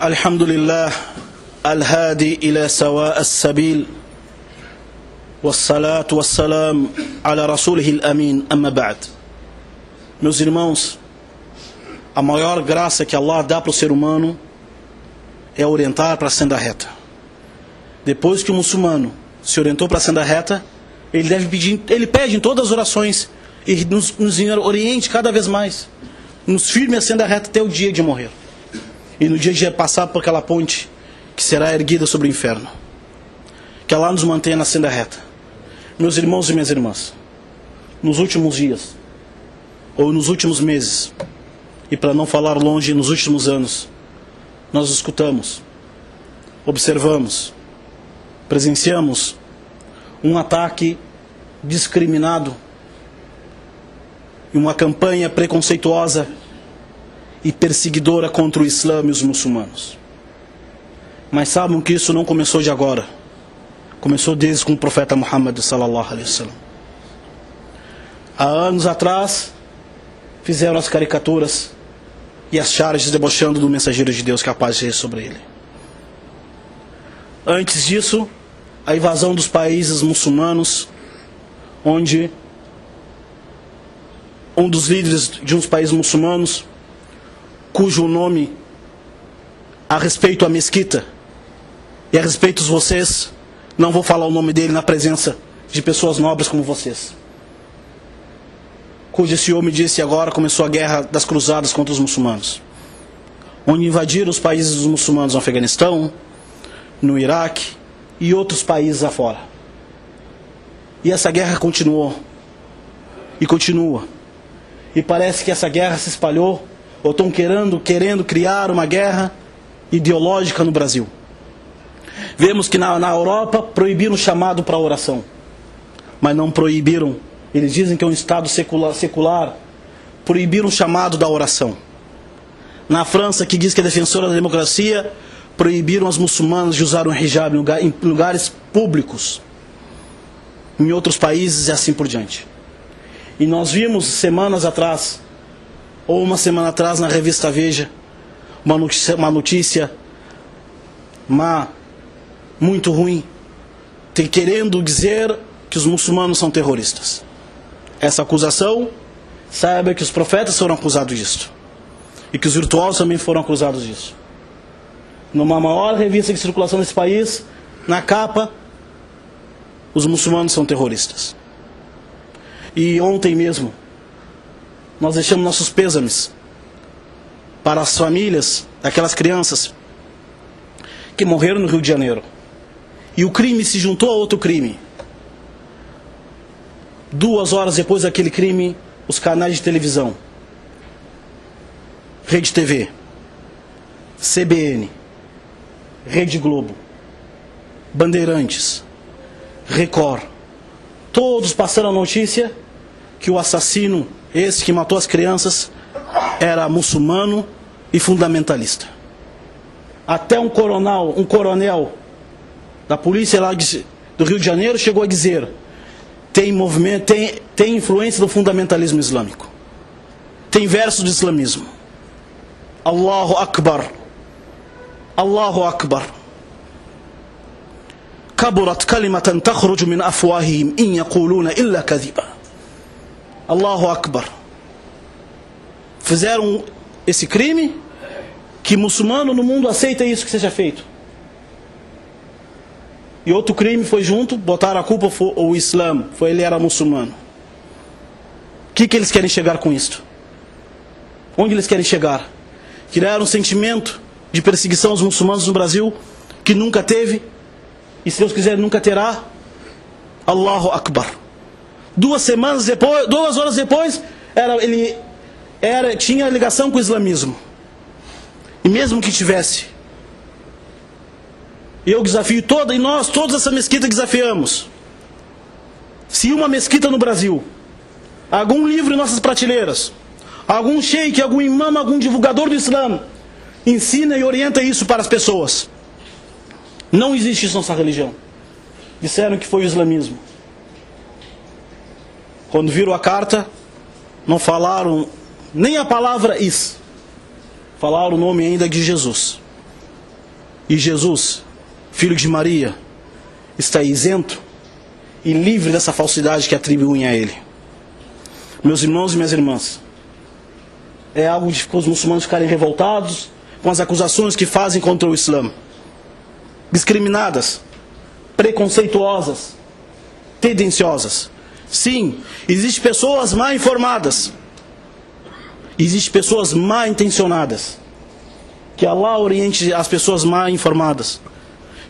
الحمد لله الهادي إلى سواء السبيل والصلاة والسلام على رسوله الأمين أما بعد. Meus irmãos, a maior graça que Allah dá para o ser humano é orientar para a senda reta. Depois que o muçulmano se orientou para a senda reta, ele pede em todas as orações e nos oriente cada vez mais, nos firme a senda reta até o dia de morrer. E no dia de passar por aquela ponte que será erguida sobre o inferno. Que Allah nos mantenha na senda reta. Meus irmãos e minhas irmãs, nos últimos dias, ou nos últimos meses, e para não falar longe, nos últimos anos, nós escutamos, observamos, presenciamos um ataque discriminado e uma campanha preconceituosa e perseguidora contra o Islã e os muçulmanos. Mas sabem que isso não começou de agora. Começou desde com o profeta Muhammad sallallahu alaihi wasallam. Há anos atrás fizeram as caricaturas e as charges debochando do mensageiro de Deus, que a paz seja sobre ele. Antes disso, a invasão dos países muçulmanos, onde um dos líderes de uns países muçulmanos, cujo nome a respeito à mesquita e a respeito de vocês, não vou falar o nome dele na presença de pessoas nobres como vocês, cujo esse homem disse agora começou a guerra das cruzadas contra os muçulmanos, onde invadiram os países dos muçulmanos no Afeganistão, no Iraque e outros países afora. E essa guerra continuou e continua, e parece que essa guerra se espalhou, ou estão querendo criar uma guerra ideológica no Brasil. Vemos que na Europa proibiram o chamado para a oração, mas não proibiram, eles dizem que é um Estado secular, proibiram o chamado da oração. Na França, que diz que é defensora da democracia, proibiram as muçulmanas de usar um hijab em lugares públicos. Em outros países e assim por diante. E nós vimos semanas atrás, ou uma semana atrás, na revista Veja, uma notícia má, muito ruim, querendo dizer que os muçulmanos são terroristas. Essa acusação, saiba que os profetas foram acusados disso, e que os virtuosos também foram acusados disso. Numa maior revista de circulação desse país, na capa, os muçulmanos são terroristas. E ontem mesmo, nós deixamos nossos pêsames para as famílias daquelas crianças que morreram no Rio de Janeiro. E o crime se juntou a outro crime. 2 horas depois daquele crime, os canais de televisão, Rede TV, CBN, Rede Globo, Bandeirantes, Record, todos passaram a notícia que o assassino, esse que matou as crianças, era muçulmano e fundamentalista. Até um coronel da polícia lá do Rio de Janeiro chegou a dizer: tem movimento, tem influência do fundamentalismo islâmico, tem versos do islamismo. Allahu Akbar, Allahu Akbar. Kaburat kalimatan takhruju min afwahihim in yaquluna illa kadhiba. Allahu Akbar. Fizeram esse crime, que muçulmano no mundo aceita isso que seja feito. E outro crime foi junto, botaram a culpa o Islã, ele era muçulmano. O que eles querem chegar com isto? Onde eles querem chegar? Criar um sentimento de perseguição aos muçulmanos no Brasil, que nunca teve, e se Deus quiser nunca terá. Allahu Akbar. 2 horas depois, tinha ligação com o islamismo. E mesmo que tivesse, eu desafio e nós, todas essa mesquita desafiamos. Se uma mesquita no Brasil, algum livro em nossas prateleiras, algum sheik, algum imã, algum divulgador do Islã, ensina e orienta isso para as pessoas, não existe isso na nossa religião. Disseram que foi o islamismo. Quando viram a carta, não falaram nem a palavra is, falaram o nome ainda de Jesus. E Jesus, filho de Maria, está isento e livre dessa falsidade que atribuem a ele. Meus irmãos e minhas irmãs, é algo de os muçulmanos ficarem revoltados com as acusações que fazem contra o Islã. Discriminadas, preconceituosas, tendenciosas. Sim, existem pessoas mal informadas. Existem pessoas mal intencionadas. Que Allah oriente as pessoas mal informadas.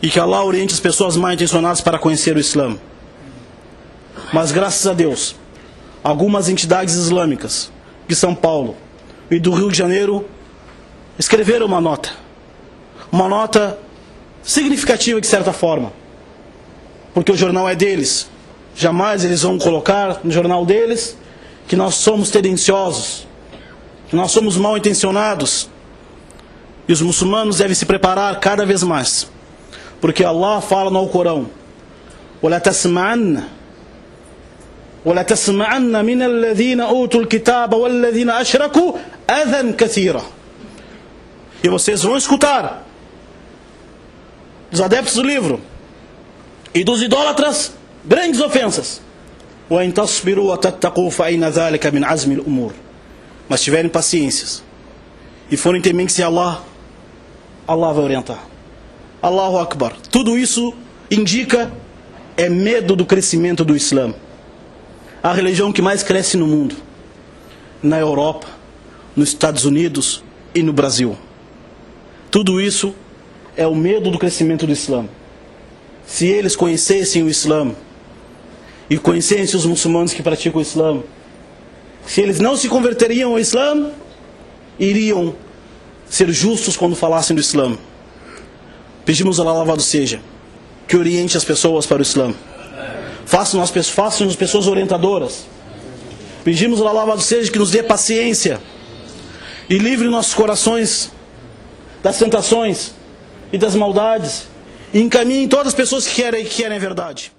E que Allah oriente as pessoas mal intencionadas para conhecer o Islã. Mas graças a Deus, algumas entidades islâmicas de São Paulo e do Rio de Janeiro escreveram uma nota significativa de certa forma, porque o jornal é deles. Jamais eles vão colocar no jornal deles que nós somos tendenciosos, que nós somos mal intencionados. E os muçulmanos devem se preparar cada vez mais, porque Allah fala no Alcorão: وَلَا تَسْمَعَنَّ مِنَ الَّذِينَ أُوتُوا الْكِتَابَ وَالَّذِينَ أَشْرَكُوا أَذًى كَثِيرًا. E vocês vão escutar dos adeptos do livro e dos idólatras grandes ofensas. وَإِن تَصْبِرُوا وَتَتَّقُوا فَإِنَّ ذَلِكَ مِنْ عَزْمِ الْأُمُورِ. Mas tiverem paciências e forem tementes a Allah, Allah vai orientar. Allahu Akbar. Tudo isso indica medo do crescimento do Islã. A religião que mais cresce no mundo, na Europa, nos Estados Unidos e no Brasil. Tudo isso é o medo do crescimento do Islã. Se eles conhecessem o Islã e conhecessem os muçulmanos que praticam o Islã, se eles não se converteriam ao Islã, iriam ser justos quando falassem do Islã. Pedimos a Allah, louvado seja, que oriente as pessoas para o Islã. Faça-nos pessoas orientadoras. Pedimos a Allah, louvado seja, que nos dê paciência e livre nossos corações das tentações e das maldades, e encaminhe todas as pessoas que querem a verdade.